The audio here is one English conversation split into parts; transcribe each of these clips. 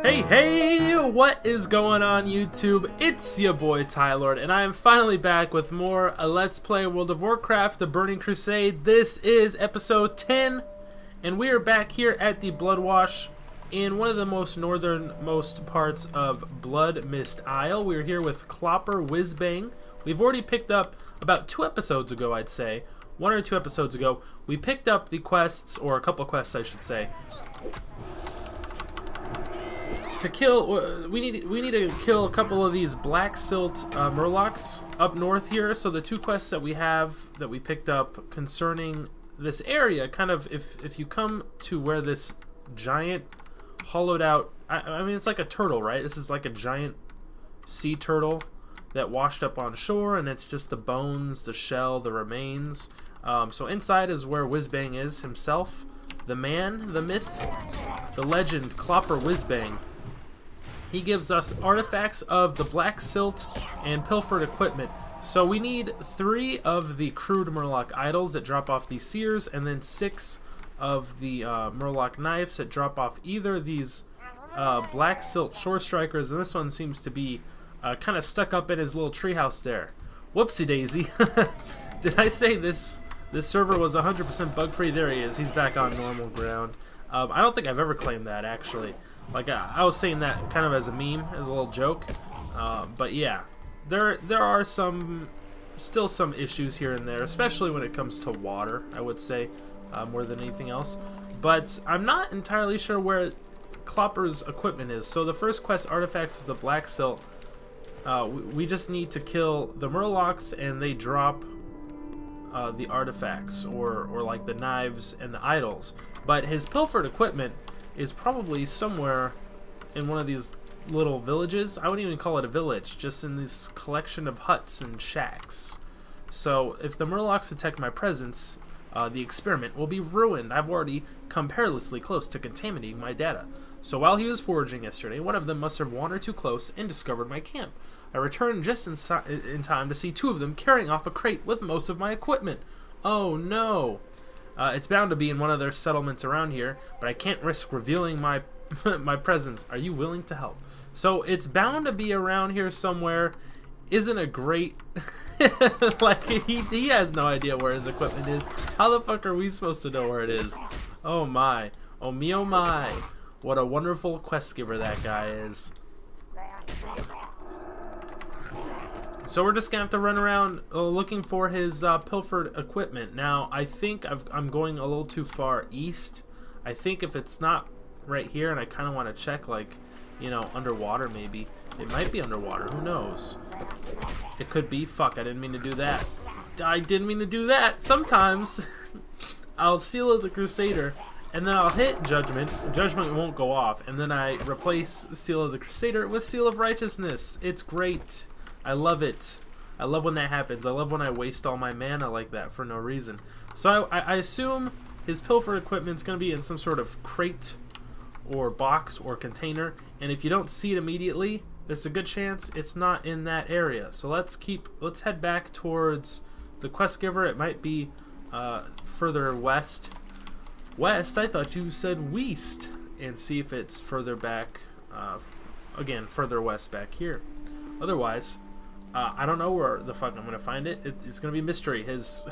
Hey, what is going on YouTube? It's your boy Tylord, and I am finally back with more Let's Play World of Warcraft, the Burning Crusade. This is episode 10, and we are back here at the Bloodwash in one of the most northernmost parts of Blood Mist Isle. We're here with Clopper Whizbang. We've already picked up, about 2 episodes ago I'd say, 1 or 2 episodes ago, we picked up the quests, or a couple of quests I should say, to kill. We need to kill a couple of these black silt murlocs up north here. So the 2 quests that we have that we picked up concerning this area, kind of if you come to where this giant hollowed out, I mean it's like a turtle, right? This is like a giant sea turtle that washed up on shore, and it's just the bones, the shell, the remains. So inside is where Whizbang is himself, the man, the myth, the legend, Clopper Whizbang. He gives us artifacts of the black silt and pilfered equipment. So we need 3 of the crude murloc idols that drop off these seers, and then 6 of the murloc knives that drop off either these black silt shore strikers, and this one seems to be kind of stuck up in his little treehouse there. Whoopsie daisy. Did I say this server was 100% bug free? There he is. He's back on normal ground. I don't think I've ever claimed that, actually. Like, I was saying that kind of as a meme, as a little joke. But yeah, there are still some issues here and there, especially when it comes to water, I would say, more than anything else. But I'm not entirely sure where Clopper's equipment is. So the first quest, Artifacts of the Black Silt, we just need to kill the murlocs, and they drop the artifacts, or like the knives and the idols. But his pilfered equipment is probably somewhere in one of these little villages. I wouldn't even call it a village, just in this collection of huts and shacks. So if the murlocs detect my presence, the experiment will be ruined. I've already come perilously close to contaminating my data. So while he was foraging yesterday, one of them must have wandered too close and discovered my camp. I returned just in time to see 2 of them carrying off a crate with most of my equipment. Oh no! It's bound to be in one of their settlements around here, but I can't risk revealing my my presence. Are you willing to help? So it's bound to be around here somewhere. Isn't a great like he has no idea where his equipment is. How the fuck are we supposed to know where it is? Oh my. Oh me oh my. What a wonderful quest giver that guy is. So we're just gonna have to run around looking for his pilfered equipment. Now I think I'm going a little too far east. I think if it's not right here, and I kind of want to check, like, you know, underwater maybe. It might be underwater. Who knows? It could be. Fuck! I didn't mean to do that. I didn't mean to do that. Sometimes I'll seal of the Crusader, and then I'll hit Judgment. Judgment won't go off, and then I replace Seal of the Crusader with Seal of Righteousness. It's great. I love it. I love when that happens. I love when I waste all my mana like that for no reason. So I assume his pilfered equipment's going to be in some sort of crate or box or container, and if you don't see it immediately, there's a good chance it's not in that area. So let's head back towards the quest giver. It might be further west. West? I thought you said west. And see if it's further back, again, further west back here. Otherwise, I don't know where the fuck I'm gonna find it. It's gonna be a mystery. His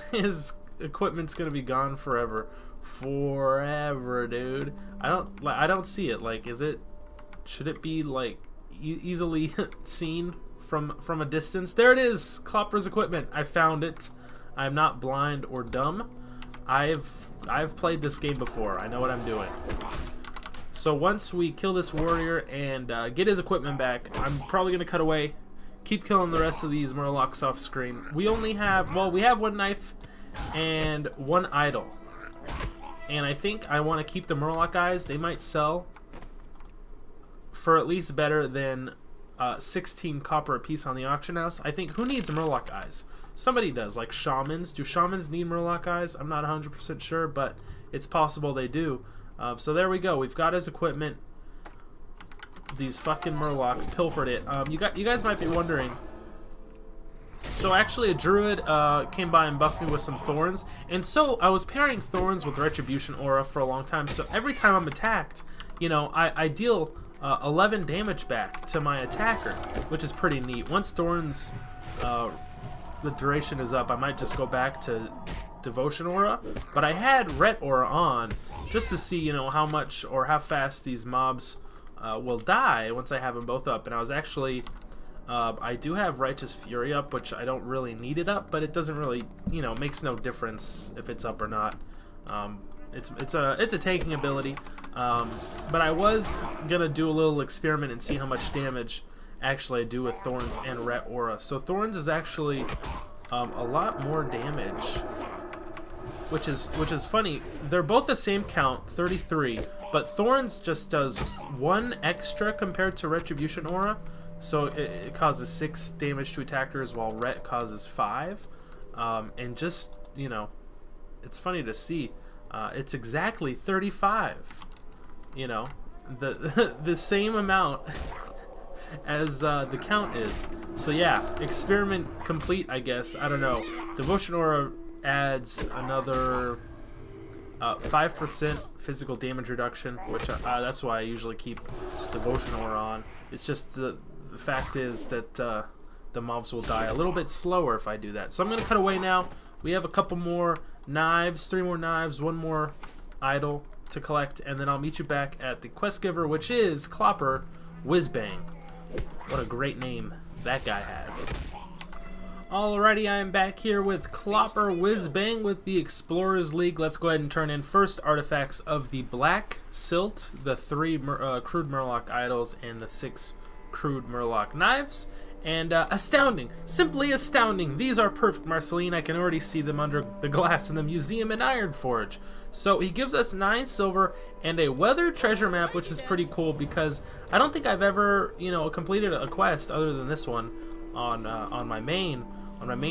equipment's gonna be gone forever, dude. I don't see it. Like, should it be like easily seen from a distance? There it is, Clopper's equipment. I found it. I'm not blind or dumb. I've played this game before. I know what I'm doing. So once we kill this warrior and get his equipment back, I'm probably gonna cut away. Keep killing the rest of these murlocs off screen. We only have, well, we have 1 knife and 1 idol. And I think I want to keep the murloc eyes. They might sell for at least better than 16 copper a piece on the auction house. I think, who needs murloc eyes? Somebody does, like shamans. Do shamans need murloc eyes? I'm not 100% sure, but it's possible they do. So there we go. We've got his equipment. These fucking murlocs pilfered it. You guys might be wondering. So actually a druid came by and buffed me with some thorns, and so I was pairing thorns with retribution aura for a long time. So every time I'm attacked, you know, I deal 11 damage back to my attacker, which is pretty neat. Once Thorns, the duration is up, I might just go back to Devotion Aura, but I had Ret Aura on just to see, you know, how much or how fast these mobs will die once I have them both up. And I was actually, I do have Righteous Fury up, which I don't really need it up, but it doesn't really, you know, makes no difference if it's up or not. It's a taking ability, but I was gonna do a little experiment and see how much damage actually I do with Thorns and Ret Aura. So Thorns is actually a lot more damage, which is funny. They're both the same count, 33, but Thorns just does 1 extra compared to Retribution Aura, so it causes 6 damage to attackers, while Ret causes 5. And just, you know, it's funny to see. It's exactly 35. You know, the same amount as the count is. So yeah, experiment complete, I guess. I don't know. Devotion Aura adds another 5% physical damage reduction, which that's why I usually keep Devotion Aura on. It's just the fact is that the mobs will die a little bit slower if I do that. So I'm going to cut away now. We have a couple more knives, 3 more knives, 1 more idol to collect, and then I'll meet you back at the quest giver, which is Clopper Whizbang. What a great name that guy has. Alrighty, I am back here with Clopper Whizbang with the Explorers League. Let's go ahead and turn in first artifacts of the Black Silt, the 3 crude Murloc idols, and the 6 crude Murloc knives. And astounding, simply astounding. These are perfect Marceline. I can already see them under the glass in the museum in Ironforge. So he gives us 9 silver and a weather treasure map, which is pretty cool because I don't think I've ever, you know, completed a quest other than this one on my main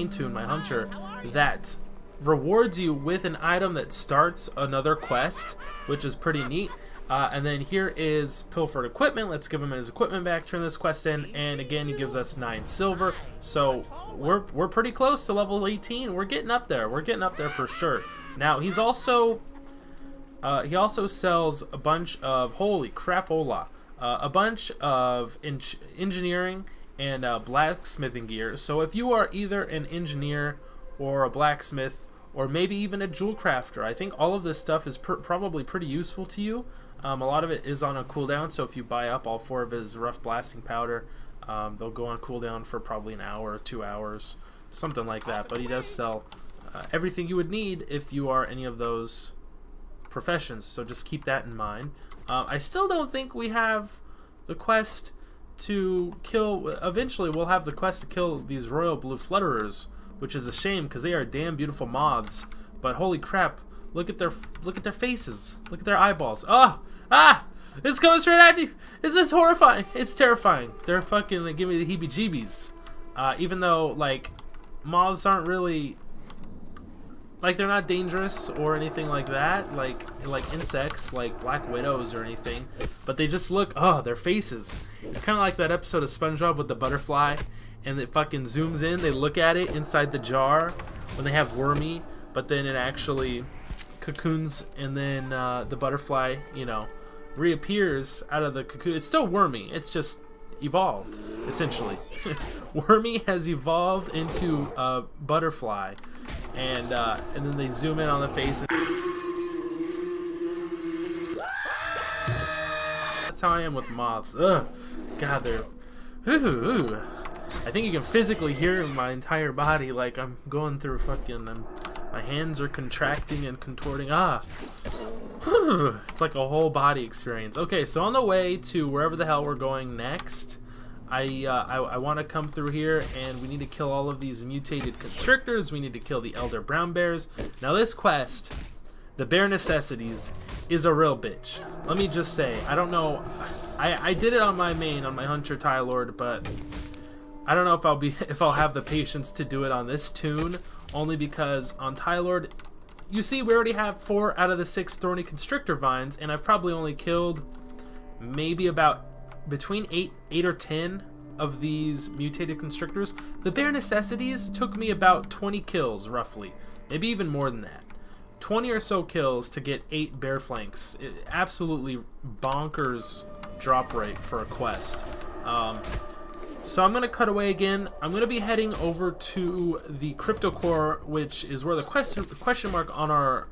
toon, my hunter, that rewards you with an item that starts another quest, which is pretty neat. And then here is Pilfered Equipment. Let's give him his equipment back, turn this quest in, and again he gives us 9 silver. So we're pretty close to level 18. We're getting up there. We're getting up there for sure. Now he also sells a bunch of, holy crapola, a bunch of engineering and blacksmithing gear. So if you are either an engineer or a blacksmith or maybe even a jewel crafter, I think all of this stuff is probably pretty useful to you. A lot of it is on a cooldown, so if you buy up all 4 of his rough blasting powder, they'll go on cooldown for probably an hour or 2 hours, something like that. But he does sell everything you would need if you are any of those professions, so just keep that in mind. I still don't think we have the quest to kill. Eventually we'll have the quest to kill these royal blue flutterers, which is a shame because they are damn beautiful moths. But holy crap, look at their faces, look at their eyeballs. It's coming straight at you. This is horrifying. It's terrifying. They're fucking, they give me the heebie-jeebies. Even though, like, moths aren't really, like, they're not dangerous or anything like that, like insects, like black widows or anything, but they just look, their faces. It's kind of like that episode of SpongeBob with the butterfly, and it fucking zooms in, they look at it inside the jar when they have Wormy, but then it actually cocoons, and then the butterfly, you know, reappears out of the cocoon. It's still Wormy, it's just evolved, essentially. Wormy has evolved into a butterfly, and then they zoom in on the face. That's how I am with moths. Ugh, God, they're. Ooh. I think you can physically hear my entire body, like I'm going through fucking. My hands are contracting and contorting. It's like a whole body experience. Okay, so on the way to wherever the hell we're going next, I want to come through here, and we need to kill all of these mutated constrictors. We need to kill the elder brown bears. Now this quest, the bare necessities, is a real bitch. Let me just say, I don't know. I did it on my main, on my hunter Tylord, but I don't know if I'll have the patience to do it on this toon. Only because on Tylord, you see, we already have 4 out of the 6 thorny constrictor vines, and I've probably only killed maybe about between 8 or 10 of these mutated constrictors. The bare necessities took me about 20 kills, roughly, maybe even more than that. 20 or so kills to get 8 bear flanks. Absolutely bonkers drop rate for a quest. So I'm going to cut away again. I'm going to be heading over to the Cryo-Core, which is where the question mark on our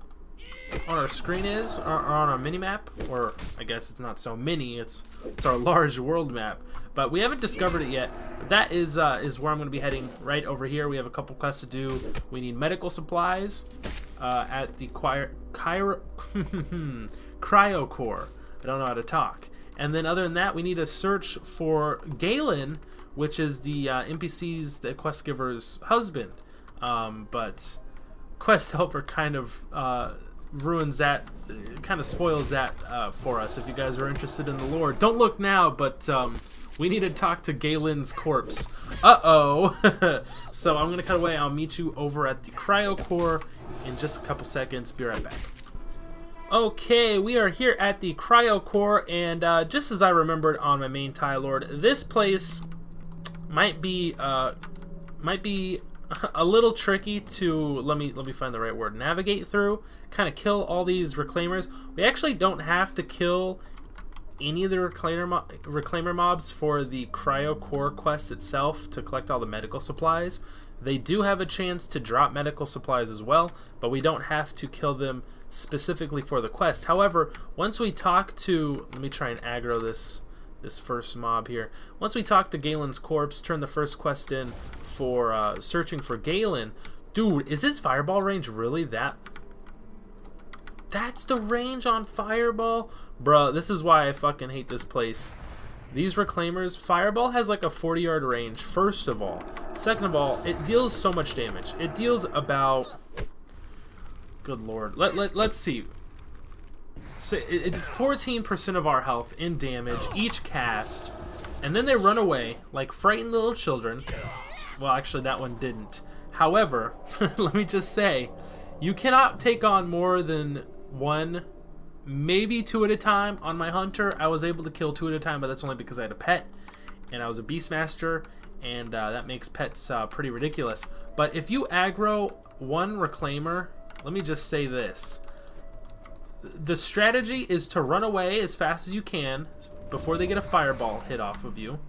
screen is, or on our mini-map, or I guess it's not so mini, it's our large world map. But we haven't discovered it yet. But that is where I'm going to be heading, right over here. We have a couple quests to do. We need medical supplies at the Cryo-Core. I don't know how to talk. And then other than that, we need to search for Galaen, which is the NPC's, the quest giver's husband. But quest helper kind of ruins that, kind of spoils that for us. If you guys are interested in the lore, don't look now, but we need to talk to Galaen's corpse. Uh-oh. So I'm going to cut away. I'll meet you over at the Cryo-Core in just a couple seconds. Be right back. Okay, we are here at the Cryo-Core, and just as I remembered on my main Tie Lord, this place might be a little tricky to, let me find the right word, navigate through, kind of kill all these reclaimers. We actually don't have to kill any of the reclaimer mobs for the Cryo-Core quest itself to collect all the medical supplies. They do have a chance to drop medical supplies as well, but we don't have to kill them specifically for the quest. However, once we talk to, let me try and aggro this first mob here. Once we talk to Galaen's corpse, turn the first quest in for searching for Galaen. Dude, is his fireball range really that? That's the range on fireball? Bruh, this is why I fucking hate this place. These reclaimers, fireball has like a 40-yard range, first of all. Second of all, it deals so much damage. It deals about, good lord, let's see. So 14% of our health in damage each cast, and then they run away like frightened little children. Well, actually that one didn't. However, let me just say, you cannot take on more than 1, maybe 2 at a time. On my hunter, I was able to kill 2 at a time, but that's only because I had a pet, and I was a beastmaster, and that makes pets pretty ridiculous. But if you aggro 1 reclaimer, let me just say this. The strategy is to run away as fast as you can before they get a fireball hit off of you,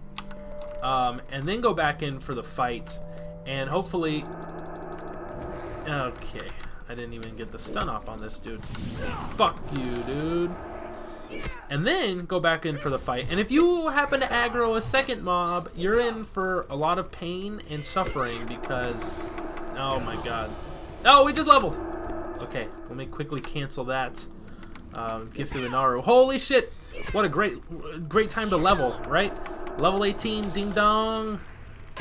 and then go back in for the fight, and hopefully, okay, I didn't even get the stun off on this dude. Fuck you, dude. And then go back in for the fight, and if you happen to aggro a second mob, you're in for a lot of pain and suffering because, oh my god. Oh, we just leveled. Okay, let me quickly cancel that. Gift of the Naru. Holy shit! What a great time to level, right? Level 18, ding dong.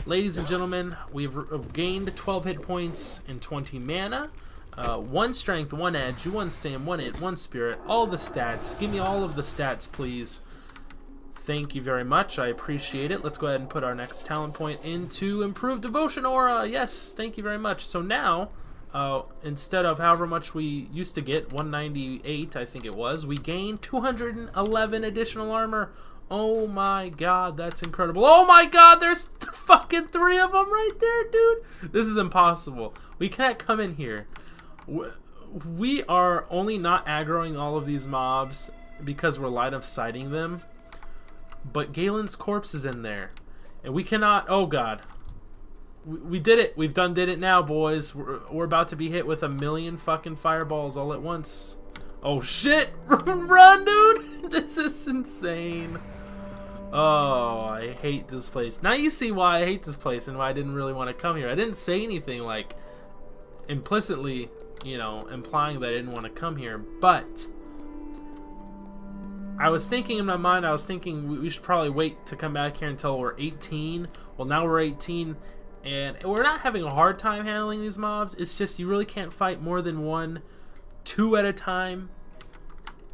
Ladies and gentlemen, we've gained 12 hit points and 20 mana. 1 strength, 1 edge, 1 stam, 1 int, 1 spirit. All the stats. Give me all of the stats, please. Thank you very much. I appreciate it. Let's go ahead and put our next talent point into Improved Devotion Aura. Yes, thank you very much. So now, instead of however much we used to get, 198 I think it was, we gained 211 additional armor. Oh my god, that's incredible. Oh my god, there's fucking 3 of them right there, dude. This is impossible. We can't come in here. We are only not aggroing all of these mobs because we're line of sighting them, but Galaen's corpse is in there, and we cannot, oh god. We did it. We've did it now, boys. We're about to be hit with 1,000,000 fucking fireballs all at once. Oh shit! Run, dude! This is insane. Oh, I hate this place. Now you see why I hate this place and why I didn't really want to come here. I didn't say anything like implicitly, you know, implying that I didn't want to come here, but I was thinking in my mind, we should probably wait to come back here until we're 18. Well, now we're 18. And we're not having a hard time handling these mobs. It's just you really can't fight more than 1, 2 at a time.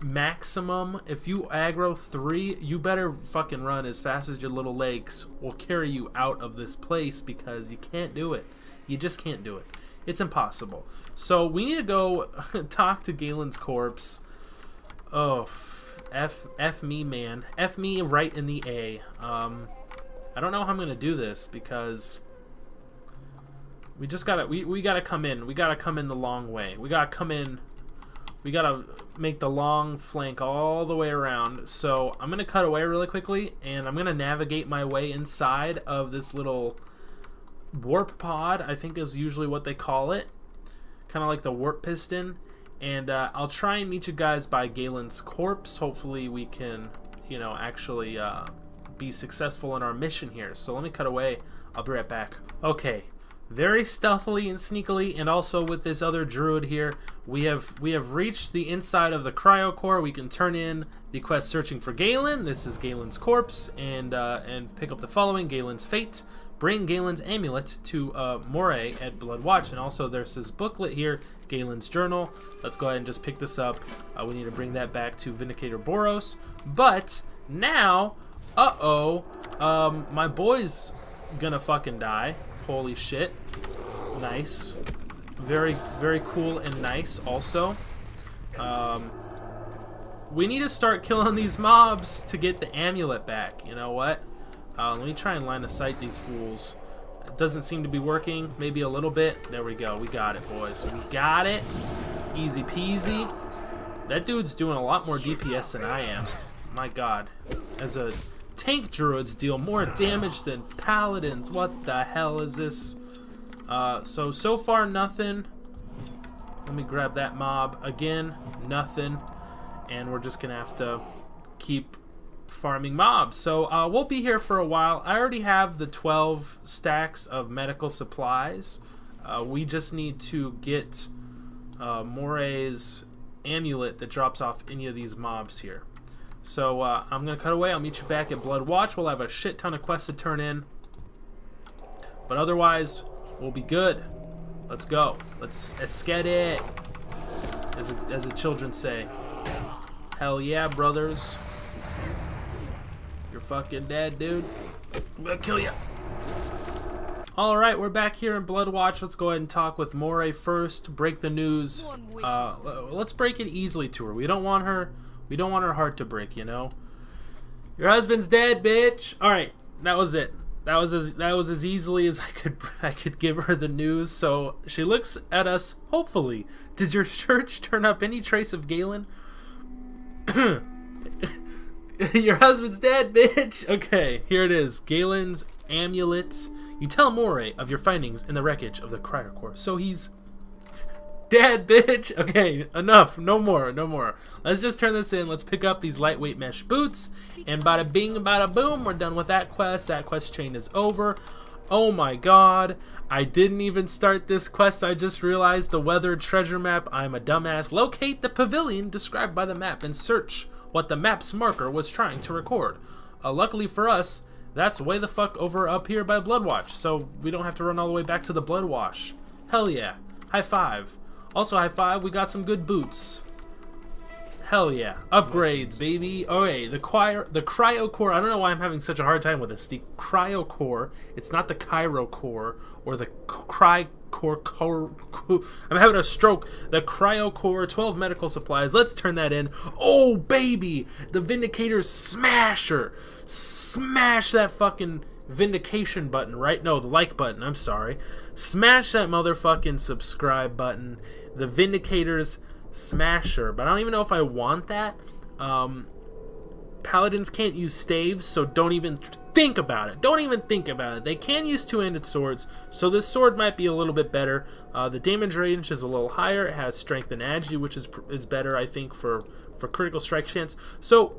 Maximum. If you aggro 3, you better fucking run as fast as your little legs will carry you out of this place because you can't do it. You just can't do it. It's impossible. So we need to go talk to Galaen's corpse. Oh, F me, man. F me right in the A. I don't know how I'm going to do this because we just gotta we gotta come in. We gotta come in the long way. We gotta come in we gotta make the long flank all the way around. So I'm gonna cut away really quickly, and I'm gonna navigate my way inside of this little warp pod, I think is usually what they call it. Kind of like the warp piston. And I'll try and meet you guys by Galaen's corpse. Hopefully we can, you know, actually be successful in our mission here. So let me cut away. I'll be right back. Okay. Very stealthily and sneakily, and also with this other druid here, we have reached the inside of the Cryo-Core. We can turn in the quest searching for Galaen. This is Galaen's corpse, and pick up the following: Galaen's fate. Bring Galaen's amulet to Moray at Bloodwatch, and also there's this booklet here, Galaen's journal. Let's go ahead and just pick this up. We need to bring that back to Vindicator Boros. But now, my boy's gonna fucking die. Holy shit. Nice. Very, very cool and nice also. We need to start killing these mobs to get the amulet back. You know what? Let me try and line of sight these fools. It doesn't seem to be working. Maybe a little bit. There we go. We got it, boys. We got it. Easy peasy. That dude's doing a lot more DPS than I am. My god. As a tank, druids deal more damage than paladins. What the hell is this? So far nothing. Let me grab that mob. Again, nothing. And we're just gonna have to keep farming mobs. So we'll be here for a while. I already have the 12 stacks of medical supplies. We just need to get Moray's amulet that drops off any of these mobs here. So I'm going to cut away. I'll meet you back at Bloodwatch. We'll have a shit ton of quests to turn in. But otherwise, we'll be good. Let's go. Let's get it. As the children say. Hell yeah, brothers. You're fucking dead, dude. I'm going to kill you. Alright, we're back here in Bloodwatch. Let's go ahead and talk with Moray first. Break the news. Let's break it easily to her. We don't want her heart to break, you know. Your husband's dead, bitch. All right, that was it. That was as easily as I could give her the news. So she looks at us hopefully. Does your church turn up any trace of Galaen? Your husband's dead, bitch. Okay, here it is. Galaen's amulet. You tell Moray of your findings in the wreckage of the Cryo-Core. So he's dead, bitch. Okay, enough. No more. No more. Let's just turn this in. Let's pick up these lightweight mesh boots. And bada bing, bada boom. We're done with that quest. That quest chain is over. Oh my god. I didn't even start this quest. I just realized the weathered treasure map. I'm a dumbass. Locate the pavilion described by the map and search what the map's marker was trying to record. Luckily for us, that's way the fuck over up here by Bloodwatch. So we don't have to run all the way back to the Bloodwash. Hell yeah. High five. Also, high five, we got some good boots. Hell yeah. Upgrades, baby. Okay, the Cryo-Core. I don't know why I'm having such a hard time with this. The Cryo-Core. It's not the Cryo-Core or the Cryo-Core. I'm having a stroke. The Cryo-Core, 12 medical supplies. Let's turn that in. Oh, baby. The Vindicator's Smasher. Smash that fucking Vindication button, right? No, the like button. I'm sorry. Smash that motherfucking subscribe button. The Vindicator's Smasher. But I don't even know if I want that. Paladins can't use staves, so don't even think about it. Don't even think about it. They can use two-handed swords, so this sword might be a little bit better. The damage range is a little higher. It has strength and agi, which is better, I think, for critical strike chance. So,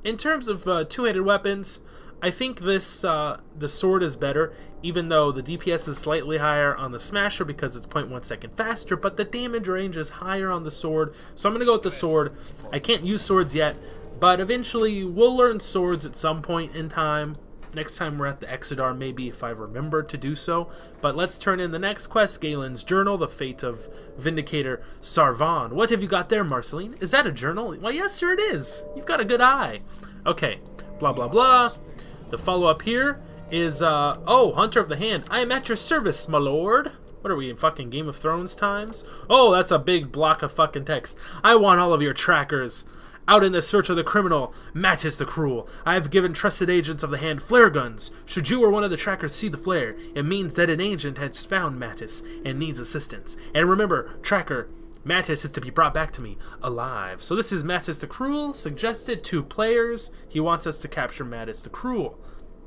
in terms of two-handed weapons, I think this the sword is better, even though the DPS is slightly higher on the Smasher because it's 0.1 second faster, but the damage range is higher on the sword, so I'm going to go with the sword. I can't use swords yet, but eventually we'll learn swords at some point in time. Next time we're at the Exodar, maybe, if I remember to do so. But let's turn in the next quest, Galaen's Journal, the fate of Vindicator Sarvan. What have you got there, Marceline? Is that a journal? Well, yes, sir, it is. You've got a good eye. Okay, blah, blah, blah. The follow-up here is, oh, Hunter of the Hand. I am at your service, my lord. What are we, in fucking Game of Thrones times? Oh, that's a big block of fucking text. I want all of your trackers. Out in the search of the criminal, Mattis the Cruel. I have given trusted agents of the Hand flare guns. Should you or one of the trackers see the flare, it means that an agent has found Mattis and needs assistance. And remember, tracker, Mantis is to be brought back to me alive. So this is Mantis the Cruel, suggested 2 players. He wants us to capture Mantis the Cruel.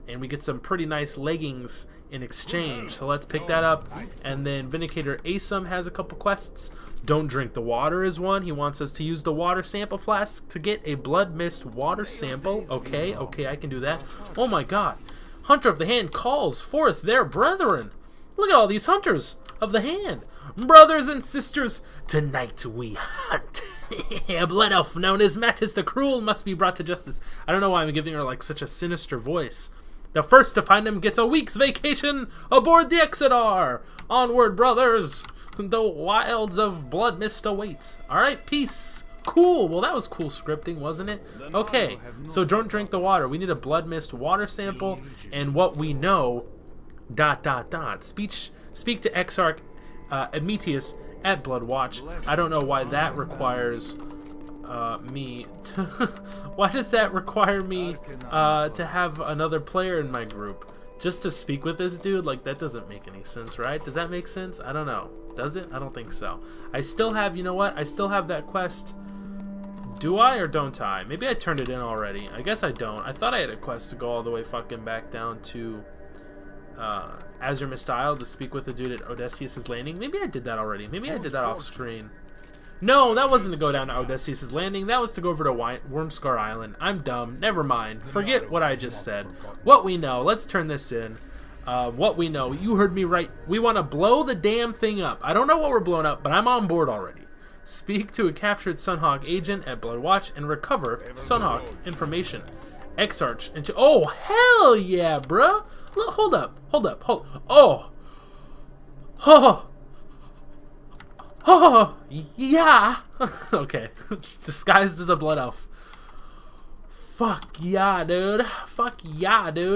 And we get some pretty nice leggings in exchange. So let's pick that up. And then Vindicator Asum has a couple quests. Don't drink the water is one. He wants us to use the water sample flask to get a blood mist water sample. Okay, I can do that. Oh my god. Hunter of the Hand calls forth their brethren. Look at all these hunters of the hand. Brothers and sisters, tonight we hunt. A blood elf known as Mantis the Cruel must be brought to justice. I don't know why I'm giving her like such a sinister voice. The first to find him gets a week's vacation aboard the Exodar. Onward, brothers. The wilds of blood mist await. Alright, peace. Cool. Well, that was cool scripting, wasn't it? Okay, so don't drink the water. We need a blood mist water sample. And what we know... ... Speak to Exarch Emeteus at Bloodwatch. I don't know why that requires me to... Why does that require me to have another player in my group? Just to speak with this dude? Like, that doesn't make any sense, right? Does that make sense? I don't know. Does it? I don't think so. I still have, you know what? I still have that quest. Do I or don't I? Maybe I turned it in already. I guess I don't. I thought I had a quest to go all the way fucking back down to Azure Mistile to speak with the dude at Odysseus' Landing. Maybe I did that already. Maybe I did that off screen. No, that wasn't to go down to Odysseus' Landing. That was to go over to Wormscar Island. I'm dumb. Never mind. Forget what I just said. What we know. Let's turn this in. What we know. You heard me right. We want to blow the damn thing up. I don't know what we're blowing up, but I'm on board already. Speak to a captured Sunhawk agent at Bloodwatch and recover Sunhawk information. Exarch into... Oh, hell yeah, bruh. Look, hold up. Oh. Oh, yeah. Okay. Disguised as a blood elf. Fuck yeah, dude.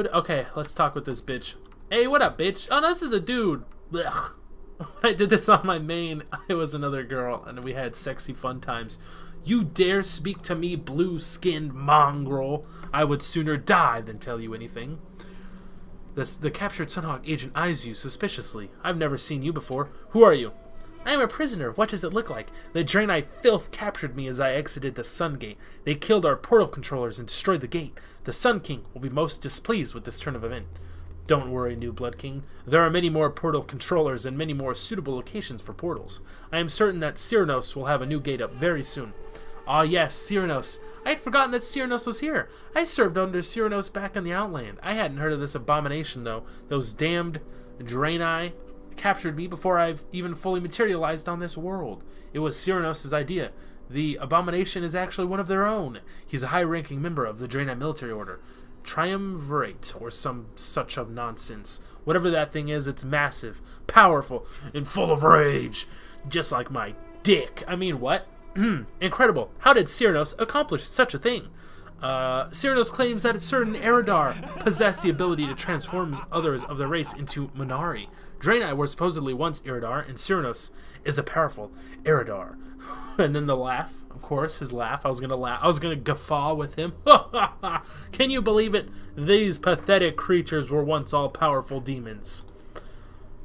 Okay, let's talk with this bitch. Hey, what up, bitch? Oh, no, this is a dude. Blech. When I did this on my main, it was another girl, and we had sexy fun times. You dare speak to me, blue-skinned mongrel. I would sooner die than tell you anything. The captured Sunhawk agent eyes you suspiciously. I've never seen you before. Who are you? I am a prisoner. What does it look like? The Draenei filth captured me as I exited the Sun Gate. They killed our portal controllers and destroyed the gate. The Sun King will be most displeased with this turn of event. Don't worry, New Blood King. There are many more portal controllers and many more suitable locations for portals. I am certain that Cyrnos will have a new gate up very soon. Ah yes, Cyrnos. I had forgotten that Cyrnos was here. I served under Cyrnos back in the Outland. I hadn't heard of this abomination, though. Those damned Draenei captured me before I've even fully materialized on this world. It was Cyrnos' idea. The abomination is actually one of their own. He's a high-ranking member of the Draenei military order. Triumvirate, or some such of nonsense. Whatever that thing is, it's massive, powerful, and full of rage. Just like my dick. I mean, what? Incredible. How did Cyrnos accomplish such a thing? Cyrnos claims that certain Eridar possess the ability to transform others of the race into Minari. Draenei were supposedly once Eridar, and Cyrnos is a powerful Eridar. And then the laugh, of course, his laugh. I was gonna guffaw with him. Can you believe it? These pathetic creatures were once all-powerful demons.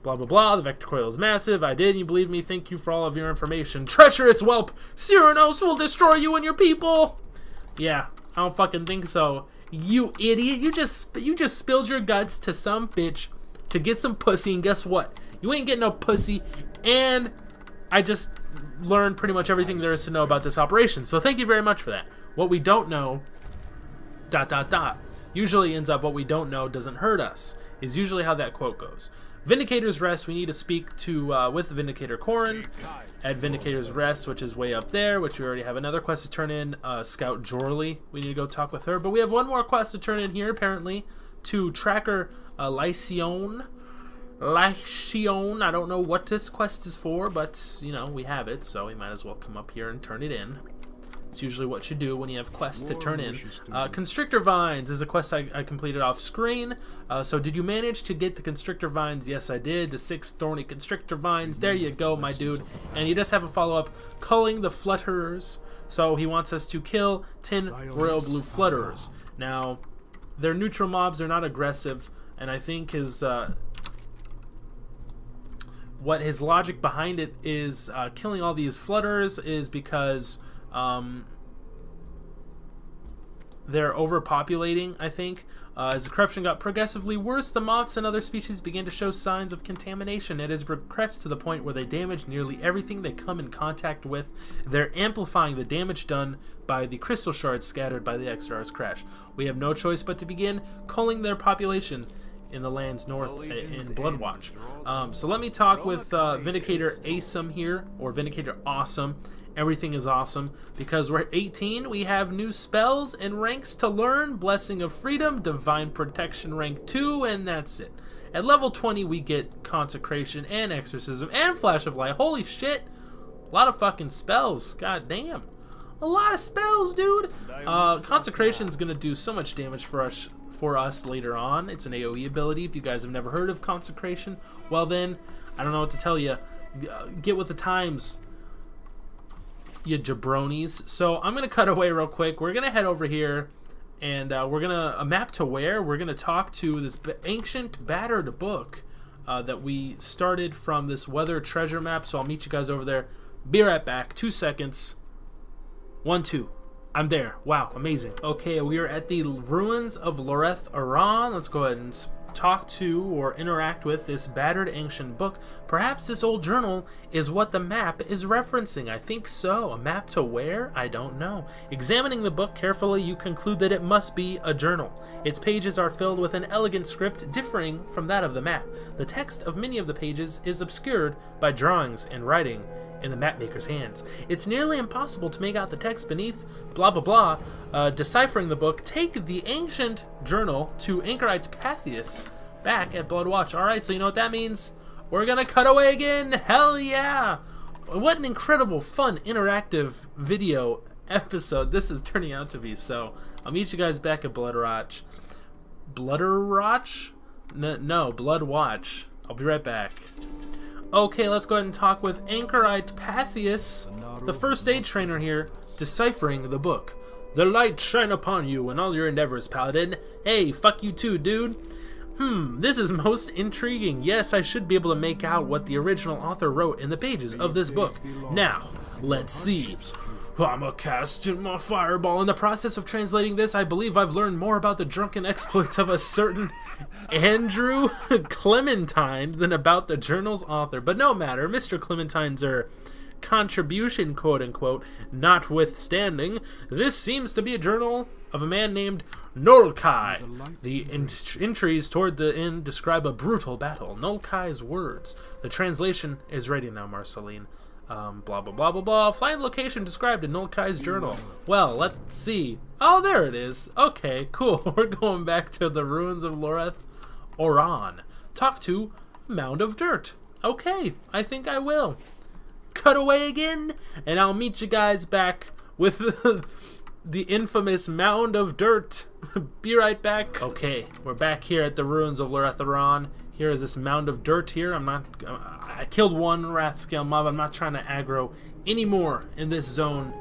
Blah, blah, blah. The vector coil is massive. I did. You believe me? Thank you for all of your information. Treacherous whelp! Cyrnos will destroy you and your people! Yeah, I don't fucking think so. You idiot. You just spilled your guts to some bitch to get some pussy, and guess what? You ain't getting no pussy, and I just learned pretty much everything there is to know about this operation. So thank you very much for that. What we don't know... ... Usually ends up what we don't know doesn't hurt us, is usually how that quote goes. Vindicator's Rest, we need to speak to with Vindicator Corin at Vindicator's Rest, which is way up there, which we already have another quest to turn in. Scout Jorley, we need to go talk with her. But we have one more quest to turn in here, apparently, to Tracker Lycion. I don't know what this quest is for, but, you know, we have it, so we might as well come up here and turn it in. It's usually what you do when you have quests to turn in. Constrictor Vines is a quest I completed off screen. So did you manage to get the Constrictor Vines? Yes, I did. The 6 thorny Constrictor Vines. There you go, my dude. And he does have a follow-up, Culling the Flutterers. So he wants us to kill 10 Royal Blue Flutterers. Now, they're neutral mobs. They're not aggressive. And I think his... what his logic behind it is, killing all these flooders is because they're overpopulating, I think. As the corruption got progressively worse, the moths and other species began to show signs of contamination. It has progressed to the point where they damage nearly everything they come in contact with. They're amplifying the damage done by the crystal shards scattered by the XR's crash. We have no choice but to begin culling their population in the lands north in Bloodwatch. So let me talk with Vindicator Awesome here, or Vindicator Awesome. Everything is awesome because we're 18. We have new spells and ranks to learn. Blessing of Freedom, Divine Protection rank 2, and that's it. At level 20 we get Consecration and Exorcism and Flash of Light. Holy shit, a lot of fucking spells. God damn, a lot of spells, dude. Consecration is gonna do so much damage for us later on. It's an AoE ability. If you guys have never heard of Consecration, well then, I don't know what to tell you. Get with the times, you jabronis. So I'm gonna cut away real quick. We're gonna head over here, and we're gonna a map to where we're gonna talk to this ancient battered book that we started from this weather treasure map. So I'll meet you guys over there. Be right back. 2 seconds. 1, 2. I'm there. Wow, amazing. Okay, we are at the ruins of Loreth Aran. Let's go ahead and talk to or interact with this battered ancient book. Perhaps this old journal is what the map is referencing. I think so. A map to where? I don't know. Examining the book carefully, you conclude that it must be a journal. Its pages are filled with an elegant script differing from that of the map. The text of many of the pages is obscured by drawings and writing in the mapmaker's hands. It's nearly impossible to make out the text beneath, blah blah blah. Deciphering the book, take the ancient journal to Anchorite Pathius back at Bloodwatch. Alright, so you know what that means? We're gonna cut away again! Hell yeah! What an incredible, fun, interactive video episode this is turning out to be. So, I'll meet you guys back at Bloodwatch. Bloodwatch? No, Bloodwatch. I'll be right back. Okay, let's go ahead and talk with Anchorite Pathius, the first aid trainer here, deciphering the book. The light shine upon you in all your endeavors, Paladin. Hey, fuck you too, dude. This is most intriguing. Yes, I should be able to make out what the original author wrote in the pages of this book. Now, let's see. I'm casting my fireball. In the process of translating this, I believe I've learned more about the drunken exploits of a certain Andrew Clementine than about the journal's author. But no matter, Mr. Clementine's contribution, quote-unquote, notwithstanding, this seems to be a journal of a man named Nolkai. The entries toward the end describe a brutal battle. Nolkai's words. The translation is ready now, Marceline. Blah, blah, blah, blah, blah. Flying location described in Nolkai's journal. Well, let's see. Oh, there it is. Okay, cool. We're going back to the ruins of Loreth Oran. Talk to Mound of Dirt. Okay, I think I will. Cut away again, and I'll meet you guys back with the infamous Mound of Dirt. Be right back. Okay, we're back here at the ruins of Loreth Oran. Here is this Mound of Dirt here. I killed one Wrathscale mob. I'm not trying to aggro anymore in this zone.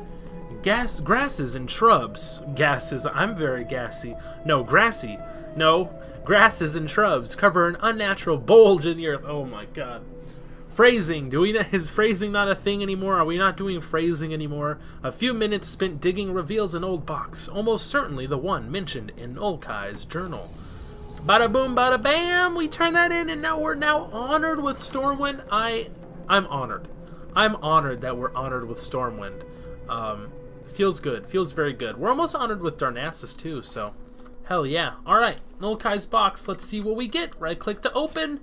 Grasses and shrubs. Gases. I'm very gassy. No, grassy. No, grasses and shrubs cover an unnatural bulge in the earth. Oh my god. Phrasing. Is phrasing not a thing anymore? Are we not doing phrasing anymore? A few minutes spent digging reveals an old box. Almost certainly the one mentioned in Nolkai's journal. Bada boom, bada bam, we turn that in, and now we're honored with Stormwind. I'm honored. I'm honored that we're honored with Stormwind. Feels good. Feels very good. We're almost honored with Darnassus too, so hell yeah. Alright, Nolkai's box. Let's see what we get. Right click to open.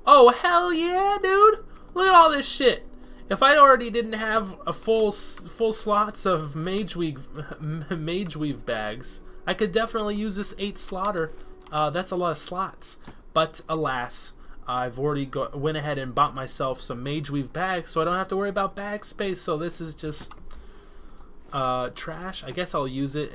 Oh, hell yeah, dude. Look at all this shit. If I already didn't have a full slots of Mage Weave bags, I could definitely use this 8 slaughter. That's a lot of slots, but alas, I've already went ahead and bought myself some Mage Weave bags, so I don't have to worry about bag space. So this is just trash. I guess I'll use it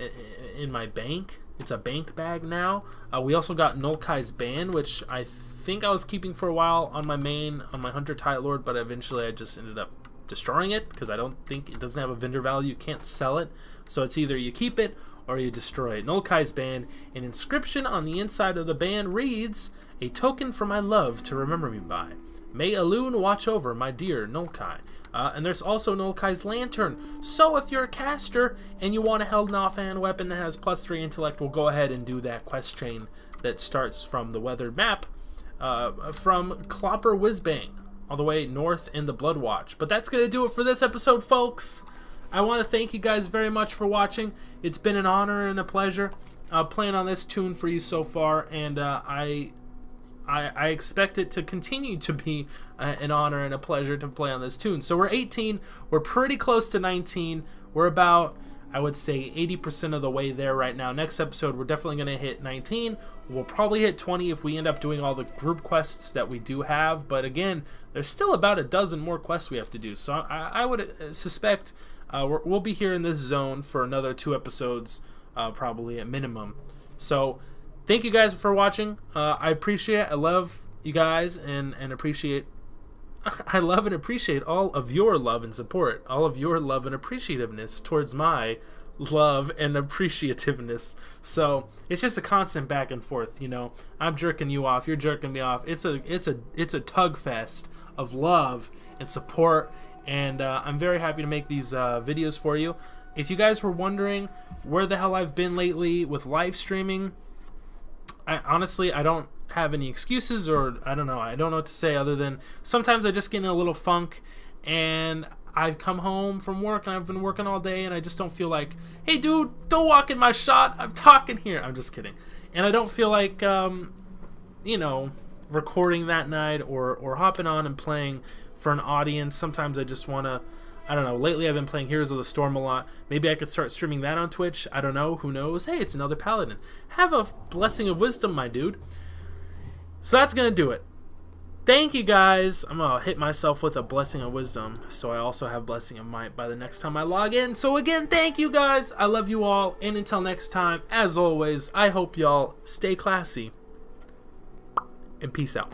in my bank. It's a bank bag now. We also got Nolkai's Band, which I think I was keeping for a while on my Hunter Tight Lord, but eventually I just ended up destroying it because I don't think it doesn't have a vendor value. You can't sell it, so it's either you keep it or you destroy it. Nolkai's Band. An inscription on the inside of the band reads, "A token for my love to remember me by." May Elune watch over my dear Nulkai. And there's also Nulkai's Lantern. So if you're a caster and you want a held offhand weapon that has +3 intellect, we'll go ahead and do that quest chain that starts from the weathered map from Clopper Whizbang all the way north in the Bloodwatch. But that's going to do it for this episode, folks. I want to thank you guys very much for watching. It's been an honor and a pleasure playing on this tune for you so far, and I expect it to continue to be an honor and a pleasure to play on this tune. So we're 18. We're pretty close to 19. We're about, I would say, 80% of the way there right now. Next episode, we're definitely going to hit 19. We'll probably hit 20 if we end up doing all the group quests that we do have. But again, there's still about a dozen more quests we have to do. So I would suspect we'll be here in this zone for another 2 episodes, probably at minimum. So thank you guys for watching. I appreciate it. I love you guys and appreciate. I love and appreciate all of your love and support, all of your love and appreciativeness towards my love and appreciativeness. So it's just a constant back and forth, you know. I'm jerking you off, you're jerking me off. It's a tug fest of love and support, and I'm very happy to make these videos for you. If you guys were wondering where the hell I've been lately with live streaming, honestly, I don't have any excuses, or I don't know what to say other than sometimes I just get in a little funk and I've come home from work and I've been working all day and I just don't feel like, hey dude, don't walk in my shot, I'm talking here. I'm just kidding. And I don't feel like you know, recording that night or hopping on and playing for an audience. Sometimes I just want to, I don't know, lately I've been playing Heroes of the Storm a lot. Maybe I could start streaming that on Twitch. I don't know, who knows. Hey, it's another Paladin. Have a blessing of wisdom, my dude. So that's going to do it. Thank you guys. I'm going to hit myself with a blessing of wisdom, so I also have blessing of might by the next time I log in. So again, thank you guys. I love you all. And until next time, as always, I hope y'all stay classy. And peace out.